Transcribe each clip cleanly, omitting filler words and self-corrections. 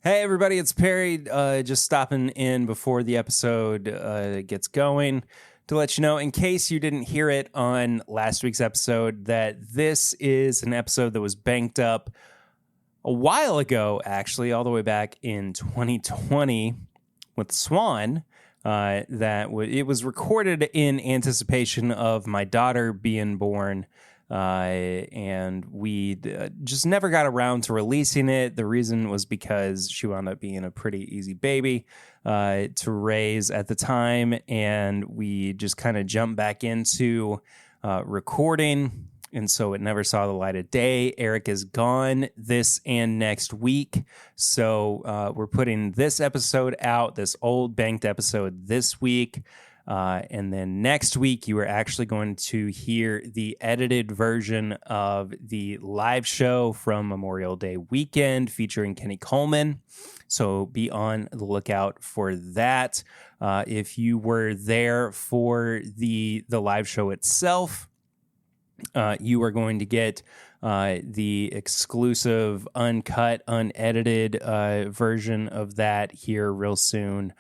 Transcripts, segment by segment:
Hey everybody, it's Perry. Just stopping in before the episode gets going to let you know, in case you didn't hear it on last week's episode, that this is an episode that was banked up a while ago, actually, all the way back in 2020 with Swan. It was recorded in anticipation of my daughter being born. And we just never got around to releasing it. The reason was because she wound up being a pretty easy baby to raise at the time, and we just kind of jumped back into recording, and so it never saw the light of day. Eric is gone this and next week, so we're putting this episode out, this old banked episode, this week. And then next week, you are actually going to hear the edited version of the live show from Memorial Day weekend featuring Kenny Coleman. So be on the lookout for that. If you were there for the live show itself, you are going to get the exclusive, uncut, unedited version of that here real soon.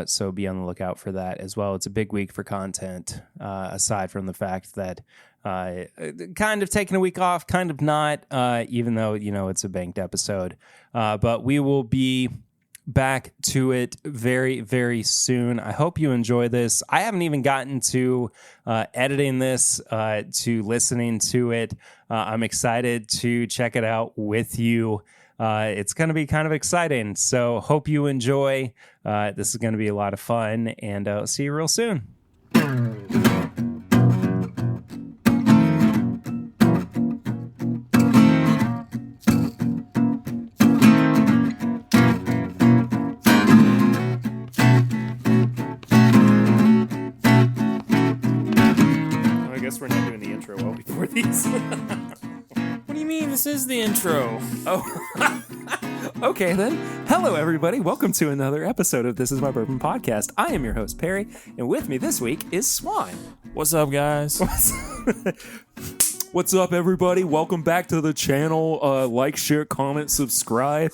So be on the lookout for that as well. It's a big week for content, aside from the fact that kind of taking a week off, kind of not, even though, it's a banked episode. But we will be back to it very, very soon. I hope you enjoy this. I haven't even gotten to editing this, to listening to it. I'm excited to check it out with you. It's going to be kind of exciting, so hope you enjoy. This is going to be a lot of fun, and I'll see you real soon. I guess we're not doing the intro well before these. What do you mean? This is the intro. Oh, okay then. Hello, everybody. Welcome to another episode of This Is My Bourbon Podcast. I am your host, Perry, and with me this week is Swan. What's up, guys? What's up, everybody? Welcome back to the channel. Like, share, comment, subscribe.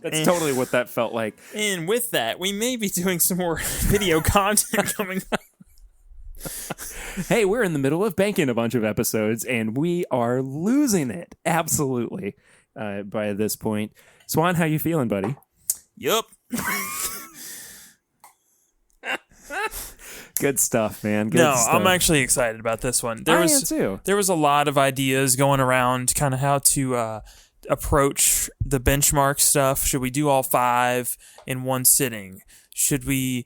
That's totally what that felt like. And with that, we may be doing some more video content coming up. Hey, we're in the middle of banking a bunch of episodes, and we are losing it. Absolutely. By this point. Swan, how you feeling, buddy? Yup. Good stuff, man. Good No, stuff. I'm actually excited about this one. I am too. There was a lot of ideas going around, kind of how to approach the benchmark stuff. Should we do all 5 in one sitting? We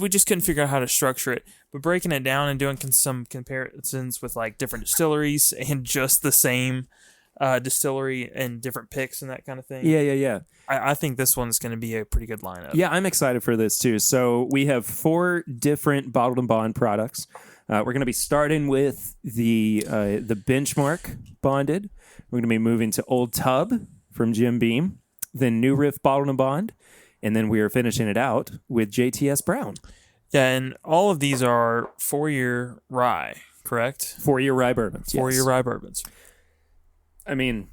just couldn't figure out how to structure it. But breaking it down and doing some comparisons with like different distilleries and just the same distillery and different picks and that kind of thing. Yeah. I think this one's going to be a pretty good lineup. Yeah, I'm excited for this too. So we have 4 different bottled and bond products. We're going to be starting with the Benchmark Bonded. We're going to be moving to Old Tub from Jim Beam, then New Riff Bottled and Bond, and then we are finishing it out with JTS Brown. Yeah, and all of these are 4-year rye, correct? 4-year rye bourbons. 4-year rye bourbons. I mean,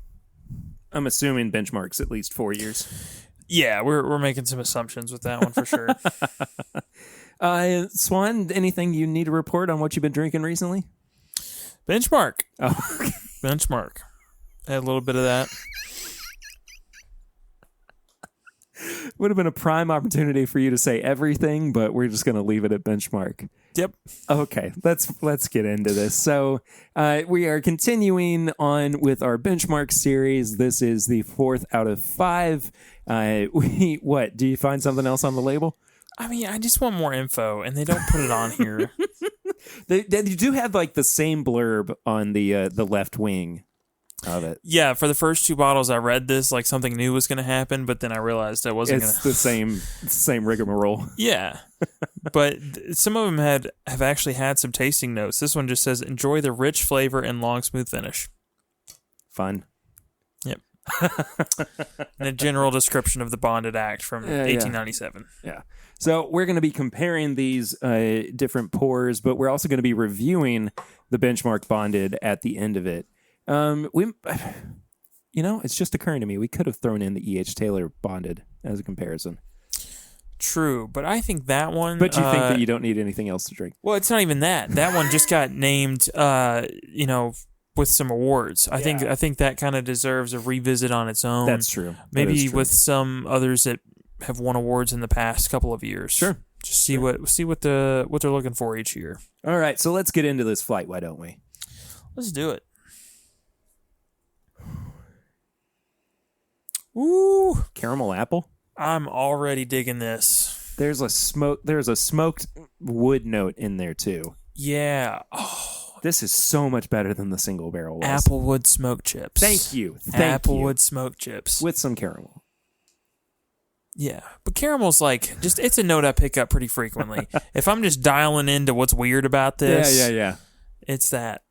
I'm assuming Benchmark's at least 4 years. Yeah, we're making some assumptions with that one for sure. Swan, anything you need to report on what you've been drinking recently? Benchmark. Oh, okay. Benchmark. I had a little bit of that. Would have been a prime opportunity for you to say everything, but we're just going to leave it at Benchmark. Yep. Okay, let's get into this. So we are continuing on with our Benchmark series. This is the 4th out of 5. What? Do you find something else on the label? I mean, I just want more info, and they don't put it on here. They do have like the same blurb on the left wing of it. Yeah, for the first 2 bottles, I read this like something new was going to happen, but then I realized I wasn't going to. It's the same rigmarole. Yeah, but some of them have actually had some tasting notes. This one just says, enjoy the rich flavor and long, smooth finish. Fun. Yep. And a general description of the Bonded Act from 1897. Yeah. So we're going to be comparing these different pours, but we're also going to be reviewing the Benchmark Bonded at the end of it. it's just occurring to me. We could have thrown in the E.H. Taylor Bonded as a comparison. True, but I think that one... But you think that you don't need anything else to drink. Well, it's not even that. That one just got named, with some awards. I think that kind of deserves a revisit on its own. That's true. Maybe with some others that have won awards in the past couple of years. Sure. Just see what they're looking for each year. All right, so let's get into this flight, why don't we? Let's do it. Ooh, caramel apple. I'm already digging this. There's a smoked wood note in there too. Yeah. Oh, this is so much better than the single barrel was. Applewood smoked chips. Thank you. Applewood smoked chips with some caramel. Yeah, but caramel's like it's a note I pick up pretty frequently. If I'm just dialing into what's weird about this, yeah, it's that.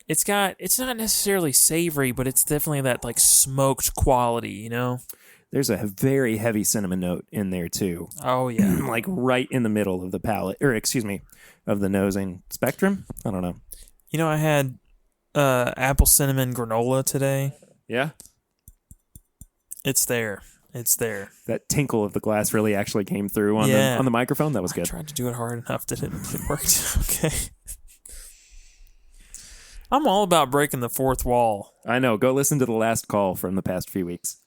It's not necessarily savory, but it's definitely that like smoked quality, There's a very heavy cinnamon note in there too. Oh yeah, like right in the middle of the palate, of the nosing spectrum. I don't know. I had apple cinnamon granola today. Yeah, it's there. It's there. That tinkle of the glass really actually came through on the microphone. That was good. I tried to do it hard enough that it worked. Okay. I'm all about breaking the fourth wall. I know. Go listen to the last call from the past few weeks.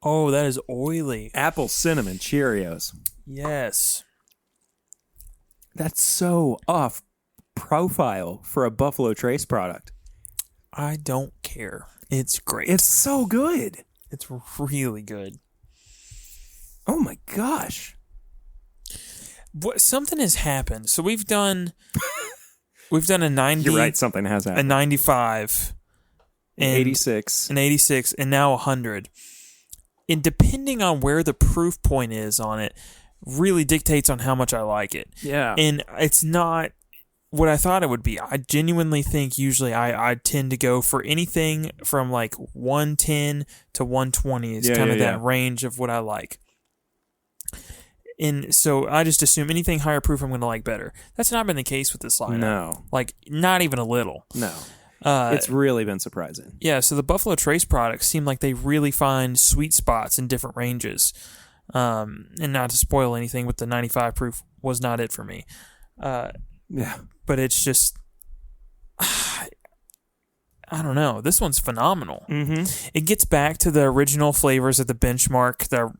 Oh, that is oily. Apple cinnamon Cheerios. Yes. That's so off profile for a Buffalo Trace product. I don't care. It's great. It's so good. It's really good. Oh my gosh. Something has happened. So we've done a 90. You're right, something has happened. A 95. An 86. An 86 and now 100. And depending on where the proof point is on it really dictates on how much I like it. Yeah. And it's not what I thought it would be. I genuinely think usually I tend to go for anything from like 110 to 120 is that range of what I like. And so I just assume anything higher proof I'm going to like better. That's not been the case with this lineup. No. Like, not even a little. No. It's really been surprising. Yeah, so the Buffalo Trace products seem like they really find sweet spots in different ranges. And not to spoil anything, with the 95 proof was not it for me. Yeah. But it's just, I don't know. This one's phenomenal. Mm-hmm. It gets back to the original flavors that the Benchmark, the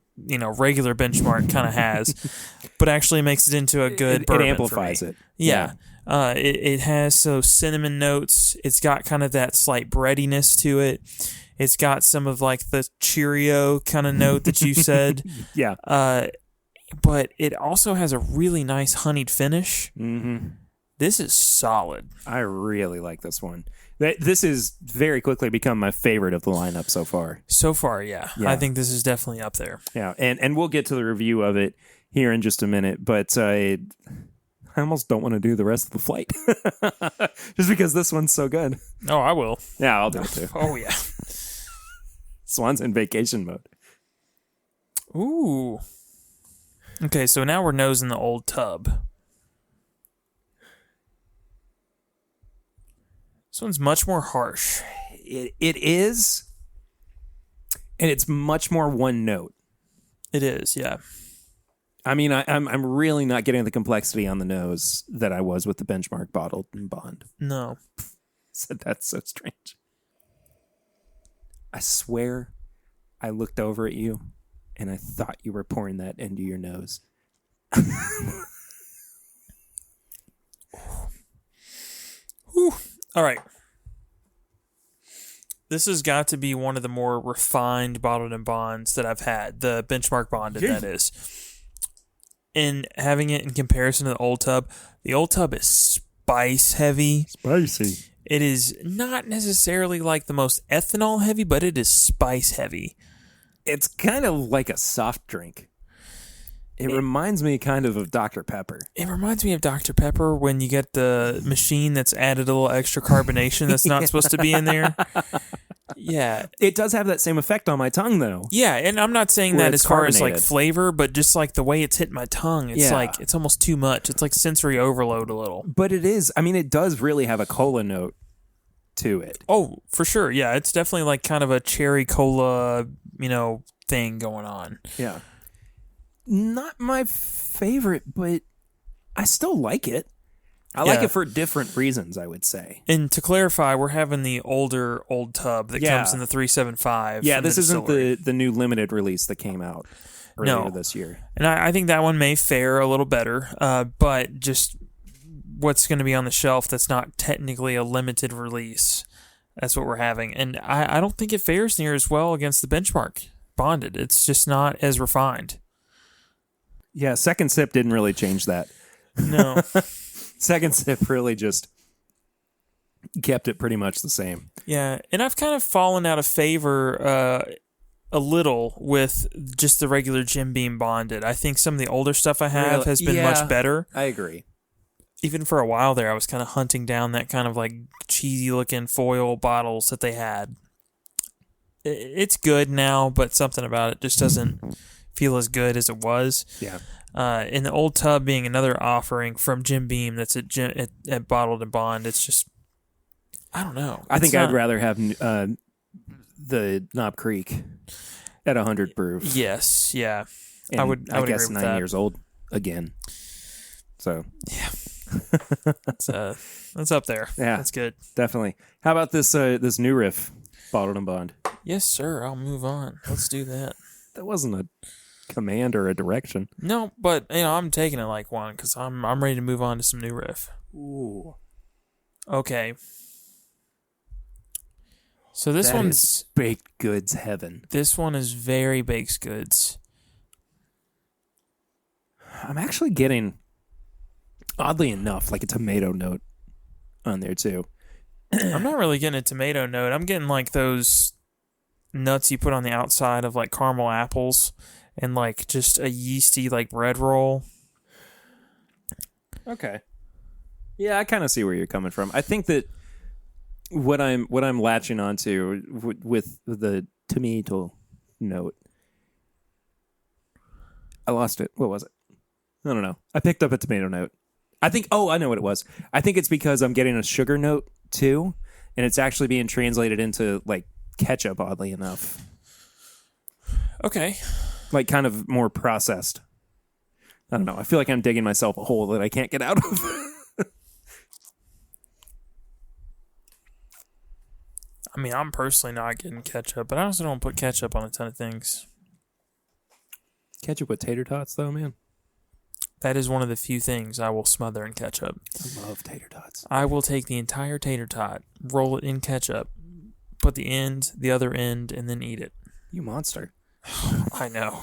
regular Benchmark kind of has, but actually makes it into a good bourbon. It amplifies it. Yeah. It has cinnamon notes. It's got kind of that slight breadiness to it. It's got some of like the Cheerio kind of note that you said. Yeah. But it also has a really nice honeyed finish. Mm-hmm. This is solid. I really like this one. This has very quickly become my favorite of the lineup so far. So far, yeah. I think this is definitely up there. Yeah, and we'll get to the review of it here in just a minute, but I almost don't want to do the rest of the flight. Just because this one's so good. Oh, I will. Yeah, I'll do it too. Oh, yeah. Swan's in vacation mode. Ooh. Okay, so now we're nosing the old tub. This one's much more harsh. It is, and it's much more one note. It is, yeah. I mean, I'm really not getting the complexity on the nose that I was with the Benchmark Bottled and Bond. No. Said that's so strange. I swear I looked over at you and I thought you were pouring that into your nose. Whew. All right. This has got to be one of the more refined bottled and bonds that I've had. The Benchmark Bonded, that is. And having it in comparison to the old tub is spice heavy. Spicy. It is not necessarily like the most ethanol heavy, but it is spice heavy. It's kind of like a soft drink. It reminds me kind of Dr. Pepper. It reminds me of Dr. Pepper when you get the machine that's added a little extra carbonation that's not supposed to be in there. Yeah. It does have that same effect on my tongue, though. Yeah, and I'm not saying Where that it's as far as like carbonated. flavor, but just like the way it's hitting my tongue, it's like it's almost too much. It's like sensory overload a little. But it is. I mean, it does really have a cola note to it. Oh, for sure. Yeah, it's definitely like kind of a cherry cola, thing going on. Yeah. Not my favorite, but I still like it. I like it for different reasons, I would say. And to clarify, we're having the old tub that comes in the 375. Yeah, this isn't the new limited release that came out earlier this year. And I think that one may fare a little better, but just what's going to be on the shelf that's not technically a limited release. That's what we're having. And I don't think it fares near as well against the Benchmark Bonded. It's just not as refined. Yeah, second sip didn't really change that. No. Second sip really just kept it pretty much the same. Yeah, and I've kind of fallen out of favor a little with just the regular Jim Beam Bonded. I think some of the older stuff I have has been much better. I agree. Even for a while there, I was kind of hunting down that kind of like cheesy-looking foil bottles that they had. It's good now, but something about it just doesn't feel as good as it was. Yeah. In the old tub being another offering from Jim Beam that's at Bottled and Bond, it's just, I don't know. I think I'd rather have the Knob Creek at 100 proof. Yes, yeah. And I would guess agree with 9 that. years old again. So yeah, that's up there. Yeah, that's good. Definitely. How about this new riff, Bottled and Bond? Yes, sir. I'll move on. Let's do that. That wasn't a command or a direction. No, but I'm taking it like one because I'm ready to move on to some new riff. Ooh. Okay. So this one's baked goods heaven. This one is very baked goods. I'm actually getting, oddly enough, like a tomato note on there too. I'm not really getting a tomato note. I'm getting like those nuts you put on the outside of like caramel apples and like just a yeasty like bread roll. Okay. Yeah, I kind of see where you're coming from. I think that what I'm latching onto with the tomato note. I lost it. What was it? I don't know. I picked up a tomato note. I think, I know what it was. I think it's because I'm getting a sugar note too, and it's actually being translated into like ketchup, oddly enough. Okay. Like kind of more processed. I don't know. I feel like I'm digging myself a hole that I can't get out of. I mean, I'm personally not getting ketchup, but I also don't put ketchup on a ton of things. Ketchup with tater tots, though, man. That is one of the few things I will smother in ketchup. I love tater tots. I will take the entire tater tot, roll it in ketchup, put the other end, and then eat it. You monster. I know.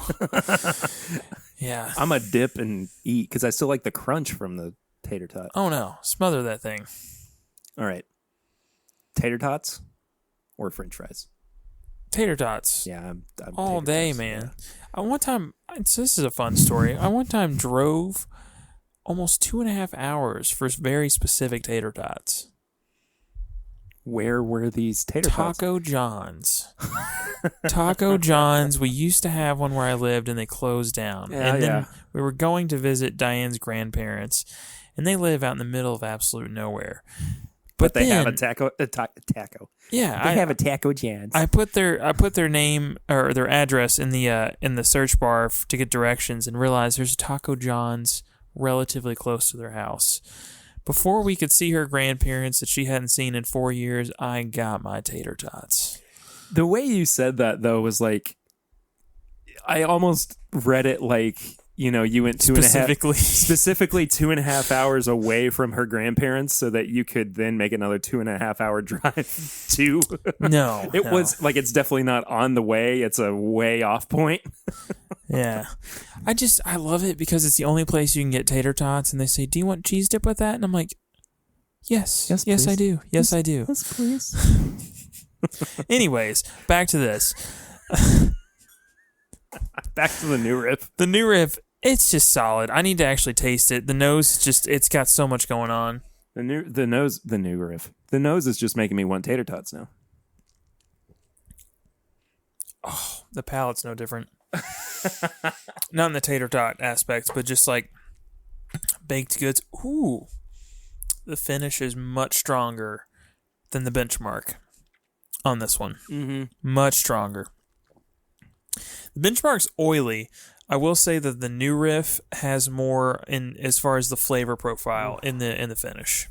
Yeah. I'm a dip and eat because I still like the crunch from the tater tot. Oh, no. Smother that thing. All right. Tater tots or french fries? Tater tots. Yeah. I'm all tater day, tots, man. Yeah. I one time, so this is a fun story. I one time drove almost 2.5 hours for very specific tater tots. Where were these tater tots? Taco John's. Taco John's. We used to have one where I lived, and they closed down. Yeah, and then we were going to visit Diane's grandparents, and they live out in the middle of absolute nowhere. But they have a taco. Yeah, they have a Taco John's. I put their name or their address in the search bar to get directions, and realized there's a Taco John's relatively close to their house. Before we could see her grandparents that she hadn't seen in 4 years, I got my tater tots. The way you said that, though, was like, I almost read it like, you went specifically 2.5 hours away from her grandparents so that you could then make another 2.5 hour drive to. No. It was like, it's definitely not on the way. It's a way off point. Yeah. I love it because it's the only place you can get tater tots, and they say, "Do you want cheese dip with that?" And I'm like, Yes, I do. Yes, I do. Yes, please. Anyways, back to this. Back to the new riff. The new riff, it's just solid. I need to actually taste it. The nose, it's got so much going on. The new riff. The nose is just making me want tater tots now. Oh, the palate's no different. Not in the tater tot aspect, but just like baked goods. Ooh, the finish is much stronger than the Benchmark on this one. Mm-hmm. Much stronger. The Benchmark's oily. I will say that the New Riff has more in as far as the flavor profile in the finish.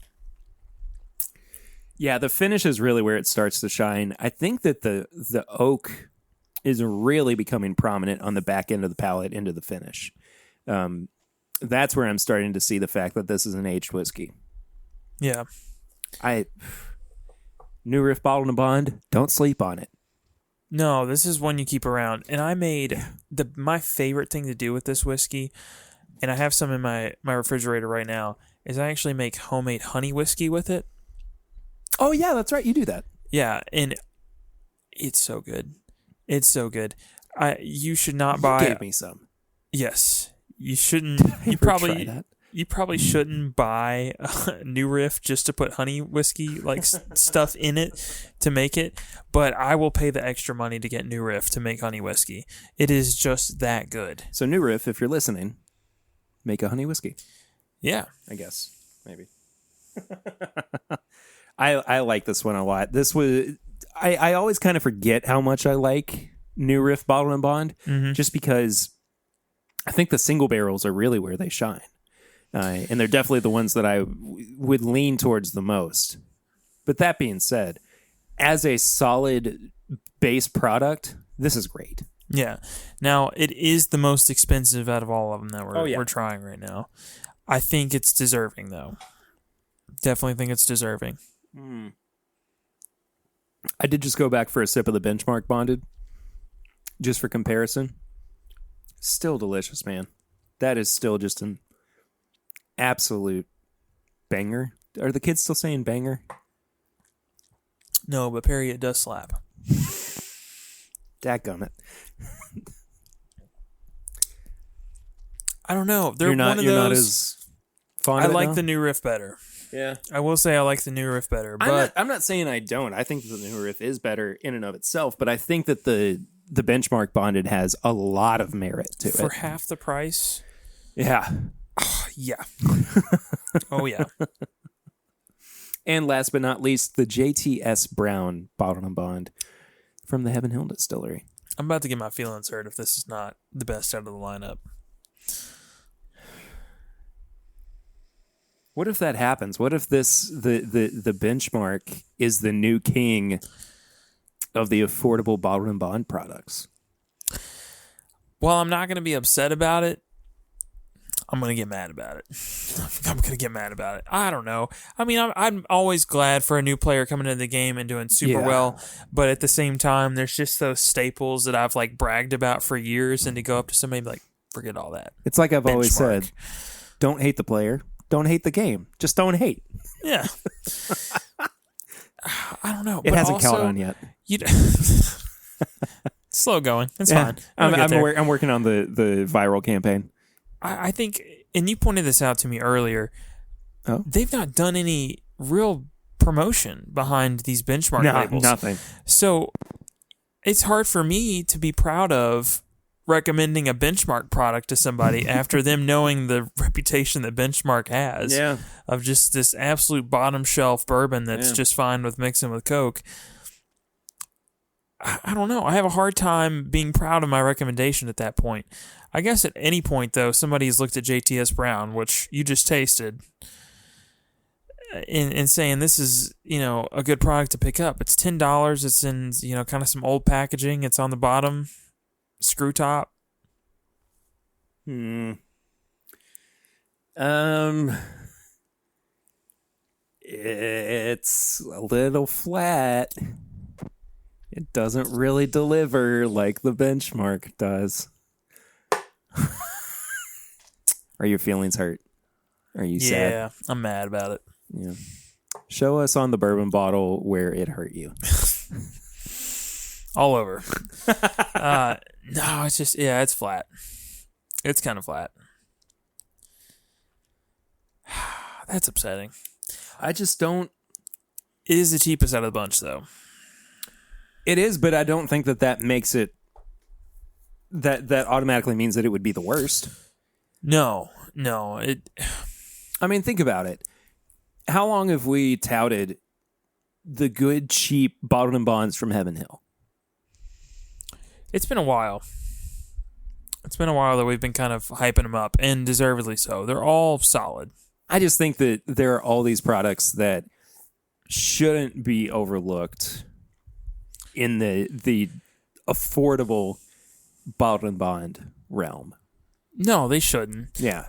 Yeah, the finish is really where it starts to shine. I think that the oak is really becoming prominent on the back end of the palate into the finish. That's where I'm starting to see the fact that this is an aged whiskey. Yeah. New Riff Bottled and Bond, don't sleep on it. No, this is one you keep around. And I made my favorite thing to do with this whiskey, and I have some in my refrigerator right now, is I actually make homemade honey whiskey with it. Oh, yeah, that's right. You do that. Yeah, and it's so good. It's so good. You should not buy... You gave me some. Yes. You shouldn't... You probably shouldn't buy a New Riff just to put honey whiskey like stuff in it to make it, but I will pay the extra money to get New Riff to make honey whiskey. It is just that good. So New Riff, if you're listening, make a honey whiskey. Yeah. I guess. Maybe. I like this one a lot. This was... I always kind of forget how much I like New Riff Bottled and Bond, just because I think the single barrels are really where they shine. And they're definitely the ones that I would lean towards the most. But that being said, as a solid base product, this is great. Yeah. Now, it is the most expensive out of all of them that we're trying right now. I think it's deserving, though. Definitely think it's deserving. I did just go back for a sip of the Benchmark Bonded, just for comparison. Still delicious, man. That is still just an absolute banger. Are the kids still saying banger? No, but Perry, it does slap. Dadgummit. I don't know. They're you're not, one of you're those. Not as fond I of it like now? the New Riff better. Yeah. I will say I like the New Riff better, but I'm not saying I don't. I think the New Riff is better in and of itself, but I think that the Benchmark Bonded has a lot of merit to it. For half the price. Yeah. Yeah. Oh, yeah. And last but not least, the JTS Brown Bottled and Bond from the Heaven Hill Distillery. I'm about to get my feelings hurt if this is not the best out of the lineup. What if that happens? What if the Benchmark is the new king of the affordable Bottled and Bond products? Well, I'm not going to be upset about it. I'm going to get mad about it. I'm going to get mad about it. I don't know. I mean, I'm always glad for a new player coming into the game and doing super well, but at the same time, there's just those staples that I've like bragged about for years, and to go up to somebody and be like, forget all that. It's like I've always said, don't hate the player, don't hate the game, just don't hate. Yeah. I don't know. It hasn't caught on yet. Slow going. It's fine. I'm working on the viral campaign. I think, and you pointed this out to me earlier, they've not done any real promotion behind these Benchmark labels. Nothing. So it's hard for me to be proud of recommending a Benchmark product to somebody after them knowing the reputation that Benchmark has of just this absolute bottom shelf bourbon that's just fine with mixing with Coke. I don't know. I have a hard time being proud of my recommendation at that point. I guess at any point, though, somebody's looked at JTS Brown, which you just tasted, and saying this is, a good product to pick up. It's $10. It's in, kind of some old packaging. It's on the bottom, screw top. It's a little flat. It doesn't really deliver like the Benchmark does. Are your feelings hurt? Are you sad? Yeah, I'm mad about it. Yeah. Show us on the bourbon bottle where it hurt you. All over. No, it's just, it's flat. It's kind of flat. That's upsetting. I just don't. It is the cheapest out of the bunch, though. It is, but I don't think that makes it that automatically means that it would be the worst. No. I mean, think about it. How long have we touted the good, cheap bottled and bonds from Heaven Hill? It's been a while. It's been a while that we've been kind of hyping them up, and deservedly so. They're all solid. I just think that there are all these products that shouldn't be overlooked in the affordable bottled and bond realm. No, they shouldn't. Yeah.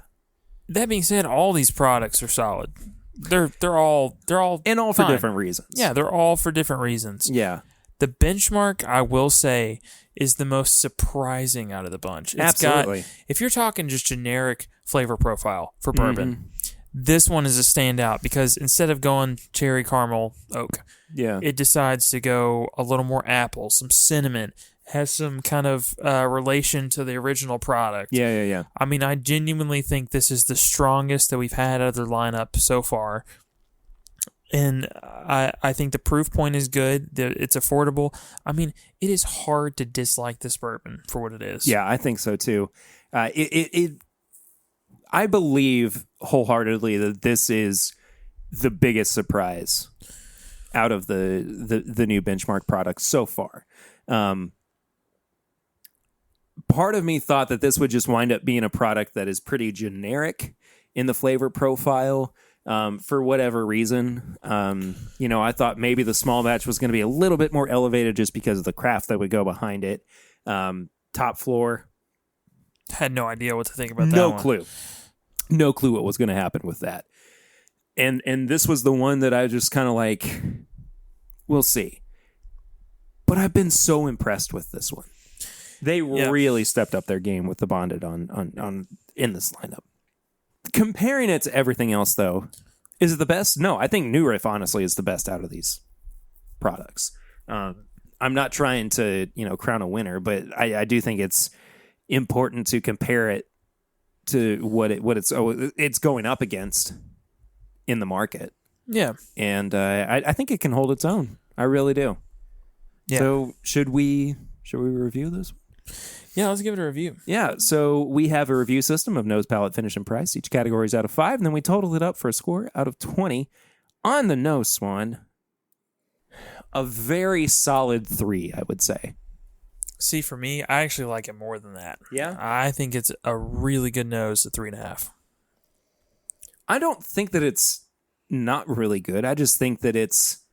That being said, all these products are solid. They're all and all fine. for different reasons. Yeah, they're all for different reasons. Yeah. The Benchmark, I will say, is the most surprising out of the bunch. Absolutely. If you're talking just generic flavor profile for bourbon, this one is a standout because instead of going cherry, caramel, oak, it decides to go a little more apple, some cinnamon, has some kind of relation to the original product. Yeah. I mean, I genuinely think this is the strongest that we've had out of their lineup so far. And I think the proof point is good. It's affordable. I mean, it is hard to dislike this bourbon for what it is. Yeah, I think so too. I believe wholeheartedly that this is the biggest surprise out of the new Benchmark products so far. Part of me thought that this would just wind up being a product that is pretty generic in the flavor profile. For whatever reason, I thought maybe the small batch was going to be a little bit more elevated just because of the craft that would go behind it. Top floor. Had no idea what to think about that. No clue what was going to happen with that. And this was the one that I just kind of like, we'll see. But I've been so impressed with this one. They really stepped up their game with the bonded on in this lineup. Comparing it to everything else, though, is it the best? No, I think New Riff, honestly, is the best out of these products. I'm not trying to, crown a winner, but I do think it's important to compare it to what it's going up against in the market. Yeah. And I think it can hold its own. I really do. Yeah. So should we review this one? Yeah, let's give it a review. Yeah, so we have a review system of nose, palate, finish, and price. Each category is out of 5, and then we total it up for a score out of 20. On the nose, Swan, a very solid 3, I would say. See, for me, I actually like it more than that. Yeah? I think it's a really good nose at 3.5. I don't think that it's not really good. I just think that it's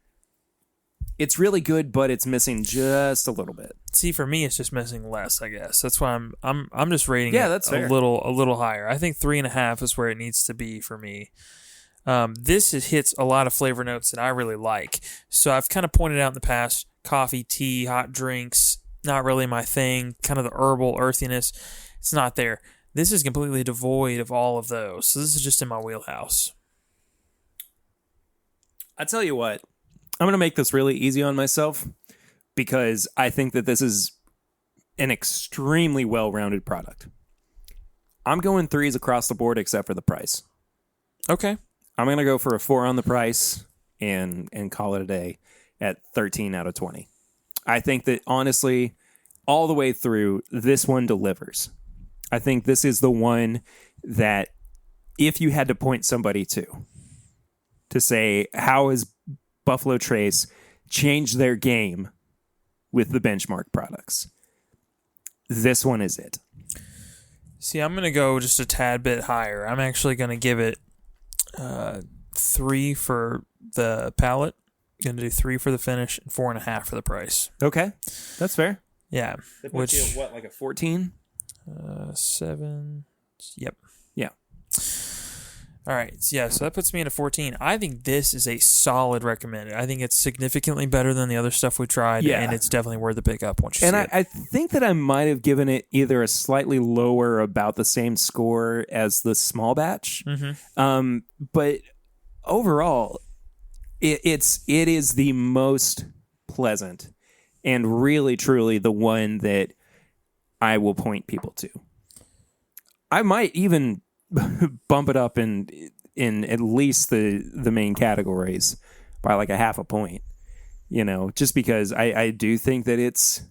really good, but it's missing just a little bit. See, for me, it's just missing less, I guess. That's why I'm just rating that's it fair. a little higher. I think 3.5 is where it needs to be for me. This hits a lot of flavor notes that I really like. So I've kind of pointed out in the past, coffee, tea, hot drinks, not really my thing. Kind of the herbal earthiness, it's not there. This is completely devoid of all of those. So this is just in my wheelhouse. I tell you what, I'm going to make this really easy on myself because I think that this is an extremely well-rounded product. I'm going 3s across the board except for the price. Okay. I'm going to go for a 4 on the price and call it a day at 13 out of 20. I think that, honestly, all the way through, this one delivers. I think this is the one that if you had to point somebody to say, how has Buffalo Trace changed their game with the Benchmark products, this one is it. See, I'm going to go just a tad bit higher. I'm actually going to give it 3 for the palate. Going to do 3 for the finish and 4.5 for the price. Okay, that's fair. Yeah. That puts you at what, like a 14? 7. Yep. Yeah. All right. Yeah, so that puts me at a 14. I think this is a solid recommended. I think it's significantly better than the other stuff we tried, and it's definitely worth the pickup once you see it. And I think that I might have given it either a slightly lower, about the same score as the small batch. Mm-hmm. But overall, it is the most pleasant and really, truly the one that I will point people to. I might even bump it up in at least the main categories by like a half a point, just because I do think that it's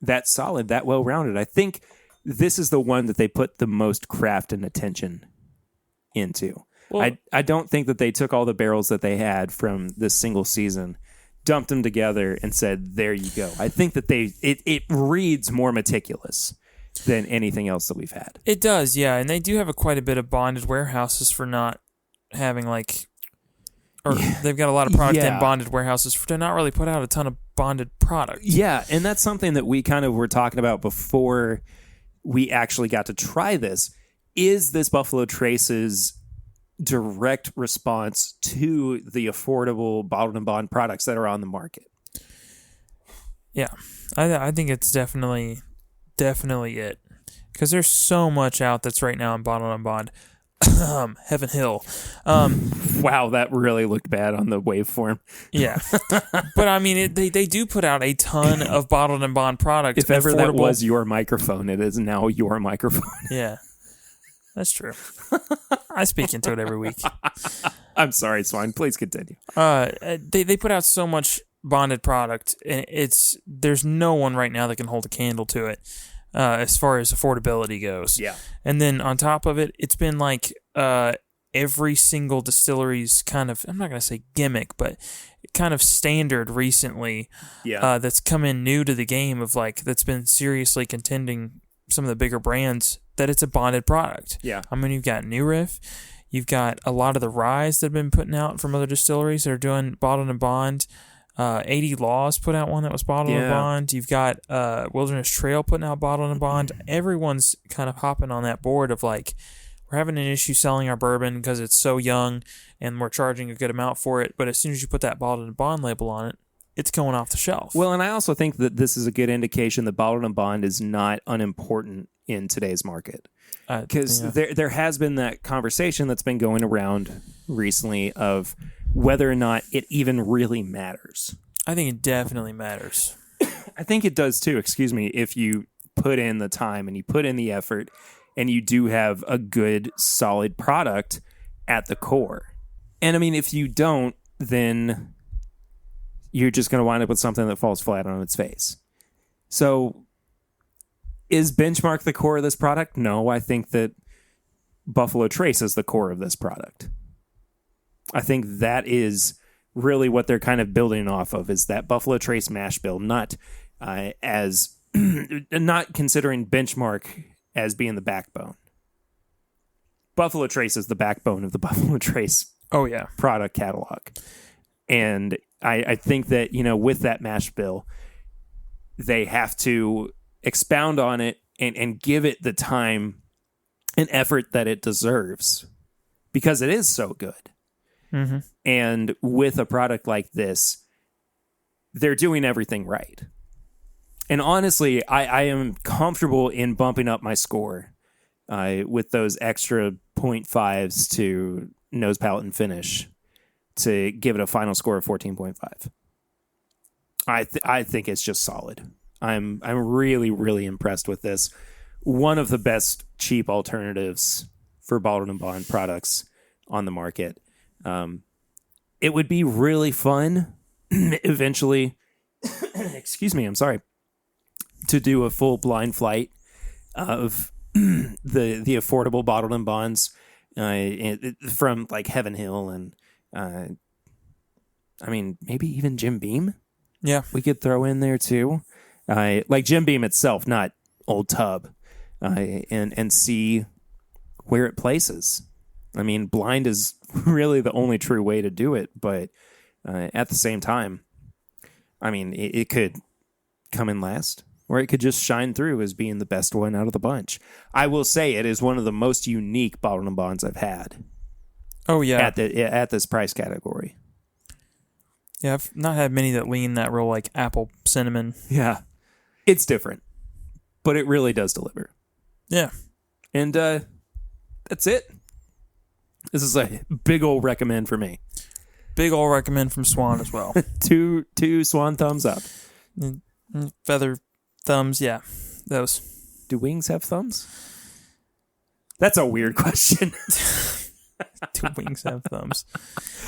that solid, that well-rounded. I think this is the one that they put the most craft and attention into. Well, I don't think that they took all the barrels that they had from this single season, dumped them together, and said, there you go. I think that it reads more meticulous than anything else that we've had. It does, yeah. And they do have quite a bit of bonded warehouses for not having they've got a lot of product in bonded warehouses to not really put out a ton of bonded product. Yeah, and that's something that we kind of were talking about before we actually got to try this. Is this Buffalo Trace's direct response to the affordable bottled and bond products that are on the market? Yeah, I think it's definitely it, because there's so much out that's right now in bottled and bond. Heaven Hill. Wow, that really looked bad on the waveform. Yeah, but I mean, they do put out a ton of bottled and bond product. If ever that was your microphone, it is now your microphone. Yeah, that's true. I speak into it every week. I'm sorry, Swan. Please continue. They put out so much bonded product, and there's no one right now that can hold a candle to it. As far as affordability goes. Yeah. And then on top of it, it's been like every single distillery's kind of, I'm not going to say gimmick, but kind of standard recently that's come in new to the game of that's been seriously contending some of the bigger brands, that it's a bonded product. Yeah. I mean, you've got New Riff, you've got a lot of the ryes that have been putting out from other distilleries that are doing bottled and bond. 80 Laws put out one that was bottled and bond. You've got Wilderness Trail putting out bottled and bond. Everyone's kind of hopping on that board of we're having an issue selling our bourbon because it's so young and we're charging a good amount for it. But as soon as you put that bottled and bond label on it, it's going off the shelf. Well, and I also think that this is a good indication that bottled and bond is not unimportant in today's market. Because there has been that conversation that's been going around recently of whether or not it even really matters. I think it definitely matters. I think it does too, if you put in the time and you put in the effort and you do have a good, solid product at the core. And I mean, if you don't, then you're just going to wind up with something that falls flat on its face. So is Benchmark the core of this product? No, I think that Buffalo Trace is the core of this product. I think that is really what they're kind of building off of, is that Buffalo Trace mash bill, not not considering Benchmark as being the backbone. Buffalo Trace is the backbone of the Buffalo Trace product catalog. And I think that, with that mash bill, they have to expound on it and give it the time and effort that it deserves, because it is so good. Mm-hmm. And with a product like this, they're doing everything right. And honestly, I am comfortable in bumping up my score with those extra 0.5s to nose, palate, and finish to give it a final score of 14.5. I think it's just solid. I'm really, really impressed with this. One of the best cheap alternatives for bottled and bond products on the market. It would be really fun eventually, I'm sorry, to do a full blind flight of the affordable bottled and bonds from Heaven Hill and maybe even Jim Beam. Yeah, we could throw in there too, Jim Beam itself, not Old Tub, and see where it places. I mean, blind is really the only true way to do it, but at the same time, I mean, it could come in last, or it could just shine through as being the best one out of the bunch. I will say it is one of the most unique bottled and bonds I've had. Oh yeah, at this price category. Yeah, I've not had many that lean that real apple cinnamon. Yeah, it's different, but it really does deliver. Yeah, and that's it. This is a big old recommend for me. Big old recommend from Swan as well. two Swan thumbs up. Feather thumbs, yeah. Those. Do wings have thumbs? That's a weird question. Do wings have thumbs?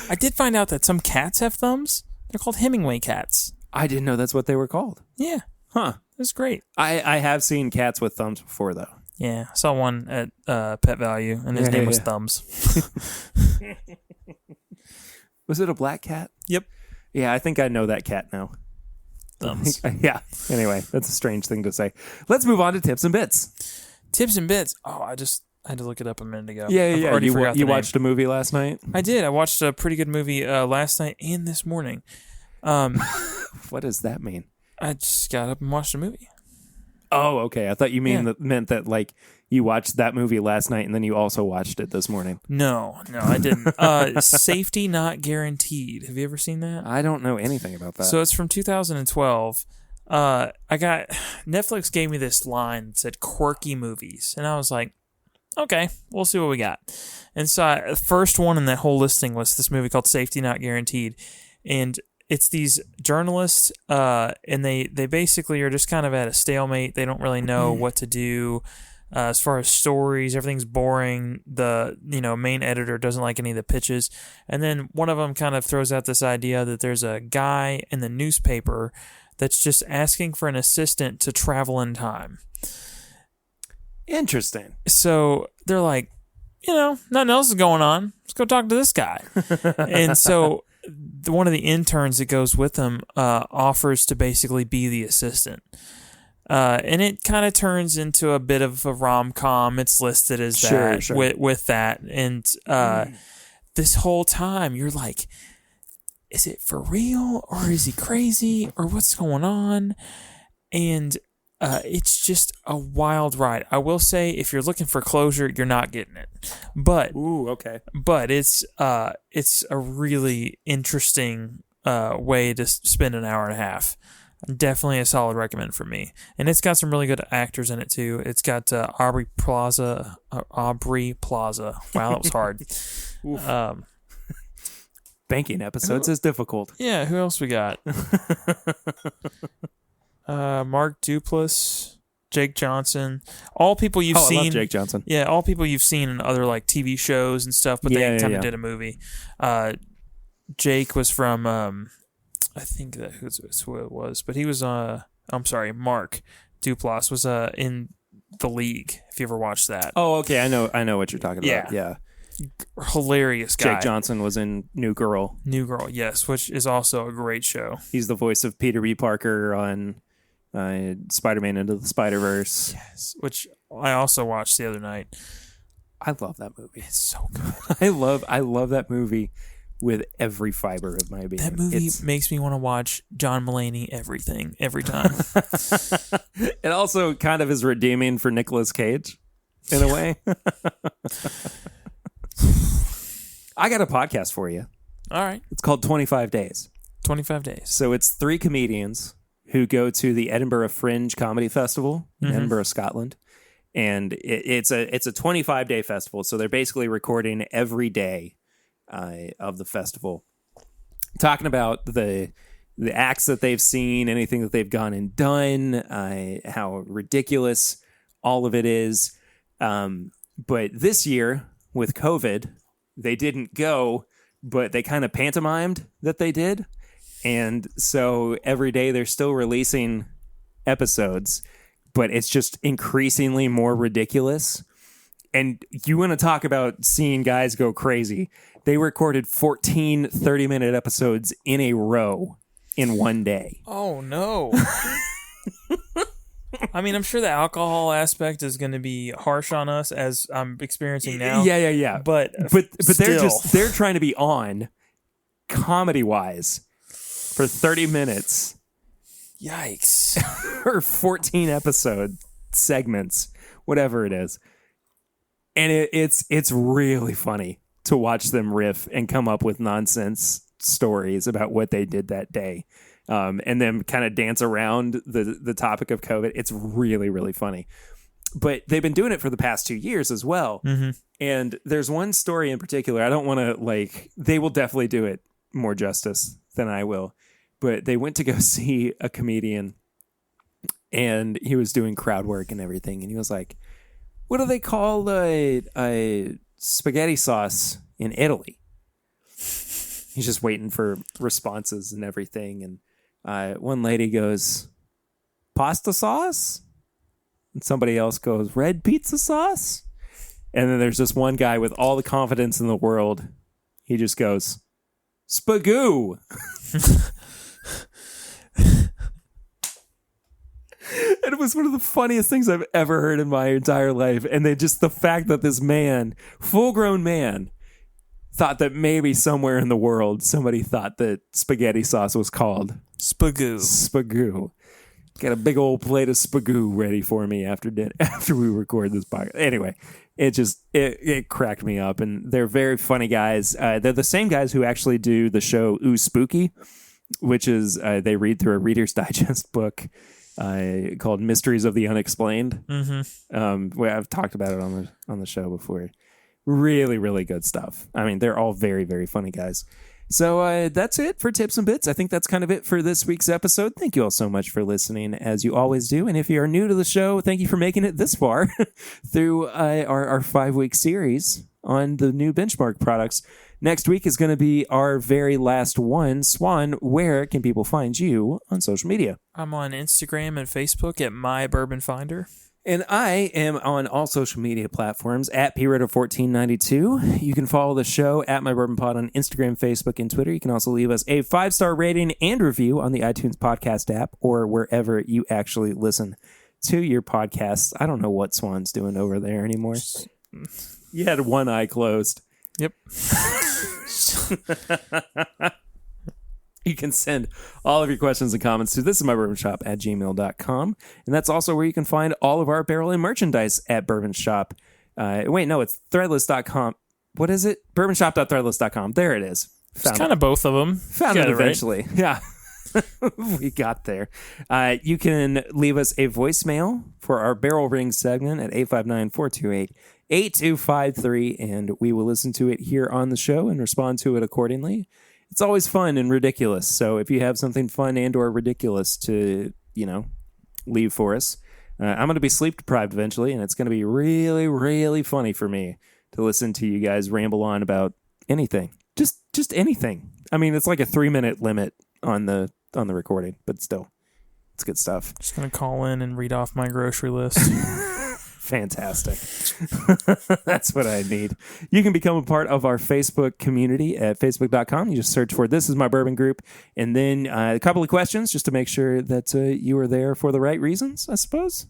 I did find out that some cats have thumbs. They're called Hemingway cats. I didn't know that's what they were called. Yeah. Huh. It's great. I have seen cats with thumbs before, though. Yeah, I saw one at Pet Value, and his name was Thumbs. Was it a black cat? Yep. Yeah, I think I know that cat now. Thumbs. Yeah. Anyway, that's a strange thing to say. Let's move on to tips and bits. Tips and bits. Oh, I had to look it up a minute ago. Yeah. You watched a movie last night? I did. I watched a pretty good movie last night and this morning. What does that mean? I just got up and watched a movie. Oh, okay. I thought you meant that like you watched that movie last night and then you also watched it this morning. No, I didn't. Safety Not Guaranteed. Have you ever seen that? I don't know anything about that. So it's from 2012. Netflix gave me this line that said quirky movies, and I was like, okay, we'll see what we got. And so the first one in that whole listing was this movie called Safety Not Guaranteed, and it's these journalists, and they basically are just kind of at a stalemate. They don't really know what to do as far as stories. Everything's boring. The main editor doesn't like any of the pitches, and then one of them kind of throws out this idea that there's a guy in the newspaper that's just asking for an assistant to travel in time. Interesting. So they're like, nothing else is going on. Let's go talk to this guy. And so one of the interns that goes with him offers to basically be the assistant. And it kind of turns into a bit of a rom-com. It's listed as that. Sure. With that. And this whole time you're like, is it for real or is he crazy or what's going on? And it's just a wild ride. I will say, if you're looking for closure, you're not getting it. But okay. But it's a really interesting way to spend an hour and a half. Definitely a solid recommend for me. And it's got some really good actors in it too. It's got Aubrey Plaza. Wow, that was hard. Banking episodes is difficult. Yeah, who else we got? Mark Duplass, Jake Johnson, all people you've seen. I love Jake Johnson. Yeah, all people you've seen in other like TV shows and stuff, but they kind of did a movie. Jake was from, I think that's who it was, but he was, Mark Duplass was in The League, if you ever watched that. Oh, okay, I know what you're talking about. Yeah. Hilarious guy. Jake Johnson was in New Girl. Yes, which is also a great show. He's the voice of Peter B. Parker on Spider-Man Into the Spider-Verse. Yes, which I also watched the other night. I love that movie. It's so good. I love that movie with every fiber of my being. That movie makes me want to watch John Mulaney every time. It also kind of is redeeming for Nicolas Cage in a way. I got a podcast for you. All right. It's called 25 Days. 25 Days. So it's 3 comedians who go to the Edinburgh Fringe Comedy Festival in Edinburgh, Scotland. And it's a 25-day festival. So they're basically recording every day of the festival, talking about the acts that they've seen, anything that they've gone and done, how ridiculous all of it is. But this year with COVID, they didn't go, but they kind of pantomimed that they did. And so every day they're still releasing episodes, but it's just increasingly more ridiculous. And you want to talk about seeing guys go crazy. They recorded 14 30-minute episodes in a row in one day. Oh, no. I mean, I'm sure the alcohol aspect is going to be harsh on us, as I'm experiencing now. Yeah. But they're trying to be on comedy-wise for 30 minutes. Yikes. Or 14 episode segments, whatever it is. And it's really funny to watch them riff and come up with nonsense stories about what they did that day. And then kind of dance around the topic of COVID. It's really, really funny. But they've been doing it for the past 2 years as well. Mm-hmm. And there's one story in particular. I don't want to they will definitely do it more justice than I will. But they went to go see a comedian and he was doing crowd work and everything. And he was like, what do they call a spaghetti sauce in Italy? He's just waiting for responses and everything. And one lady goes, pasta sauce? And somebody else goes, red pizza sauce? And then there's this one guy with all the confidence in the world. He just goes, spagoo. And it was one of the funniest things I've ever heard in my entire life. And then just the fact that this man, full-grown man, thought that maybe somewhere in the world somebody thought that spaghetti sauce was called Spagoo. Spagoo. Got a big old plate of spagoo ready for me after we record this podcast. Anyway, it cracked me up, and they're very funny guys. They're the same guys who actually do the show Ooh Spooky, which is they read through a Reader's Digest book called Mysteries of the Unexplained. Mm-hmm. I've talked about it on the show before. Really, really good stuff. I mean, they're all very, very funny guys. So that's it for Tips and Bits. I think that's kind of it for this week's episode. Thank you all so much for listening, as you always do. And if you are new to the show, thank you for making it this far through our 5-week series on the new Benchmark products. Next week is going to be our very last one. Swan, where can people find you on social media? I'm on Instagram and Facebook at My Bourbon Finder. And I am on all social media platforms at PRitter1492. You can follow the show at My Bourbon Pod on Instagram, Facebook, and Twitter. You can also leave us a 5-star rating and review on the iTunes podcast app or wherever you actually listen to your podcasts. I don't know what Swan's doing over there anymore. You had one eye closed. Yep. You can send all of your questions and comments to thisismybourbonshop@gmail.com. And that's also where you can find all of our barrel and merchandise at Bourbon Shop. It's threadless.com. What is it? Bourbonshop.threadless.com. There it is. It's kind of both of them. Found it eventually. Right? Yeah. We got there. You can leave us a voicemail for our Barrel Ring segment at 859-428-8253, and we will listen to it here on the show and respond to it accordingly. It's always fun and ridiculous. So if you have something fun and or ridiculous to, leave for us, I'm going to be sleep deprived eventually, and it's going to be really, really funny for me to listen to you guys ramble on about anything. Just anything. I mean, it's like a 3-minute limit on the recording, but still, it's good stuff. Just going to call in and read off my grocery list. Fantastic. That's what I need. You can become a part of our Facebook community at facebook.com. You just search for This Is My Bourbon Group, and then a couple of questions just to make sure that you are there for the right reasons, I suppose.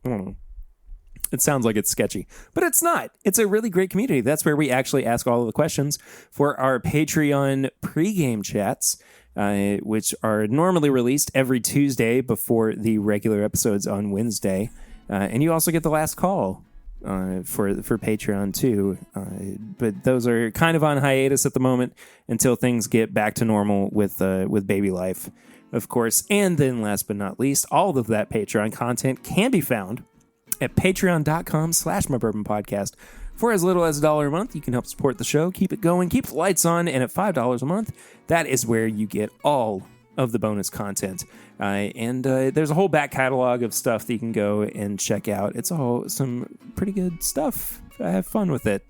I don't know. It sounds like it's sketchy, but it's not. It's a really great community. That's where we actually ask all of the questions for our Patreon pregame chats, which are normally released every Tuesday before the regular episodes on Wednesday. And you also get the last call for Patreon too. But those are kind of on hiatus at the moment until things get back to normal with baby life, of course. And then last but not least, all of that Patreon content can be found at patreon.com/mybourbonpodcast. For as little as $1 a month, you can help support the show, keep it going, keep the lights on, and at $5 a month, that is where you get all of the bonus content. And there's a whole back catalog of stuff that you can go and check out. It's all some pretty good stuff. I have fun with it.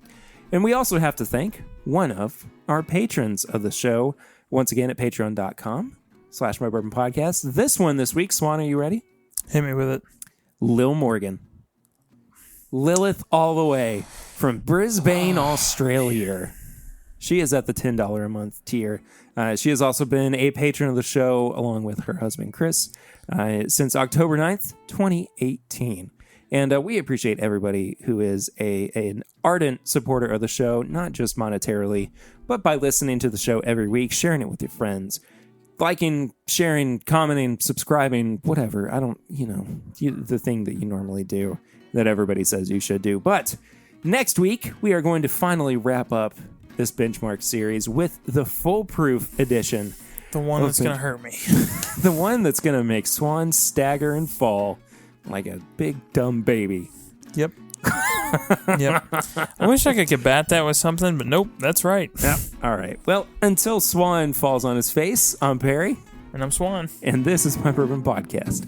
And we also have to thank one of our patrons of the show, once again at patreon.com/mybourbonpodcast. This one this week, Swan, are you ready? Hit me with it. Lil Morgan. Lilith all the way from Brisbane, Australia. She is at the $10 a month tier. She has also been a patron of the show along with her husband, Chris, since October 9th, 2018. And we appreciate everybody who is an ardent supporter of the show, not just monetarily, but by listening to the show every week, sharing it with your friends, liking, sharing, commenting, subscribing, whatever. I don't, the thing that you normally do that everybody says you should do. But next week, we are going to finally wrap up this Benchmark series with the foolproof edition. The one that's going to hurt me. The one that's going to make Swan stagger and fall like a big dumb baby. Yep. Yep. I wish I could combat that with something, but nope, that's right. Yep. All right. Well, until Swan falls on his face, I'm Perry. And I'm Swan. And this is My Bourbon Podcast.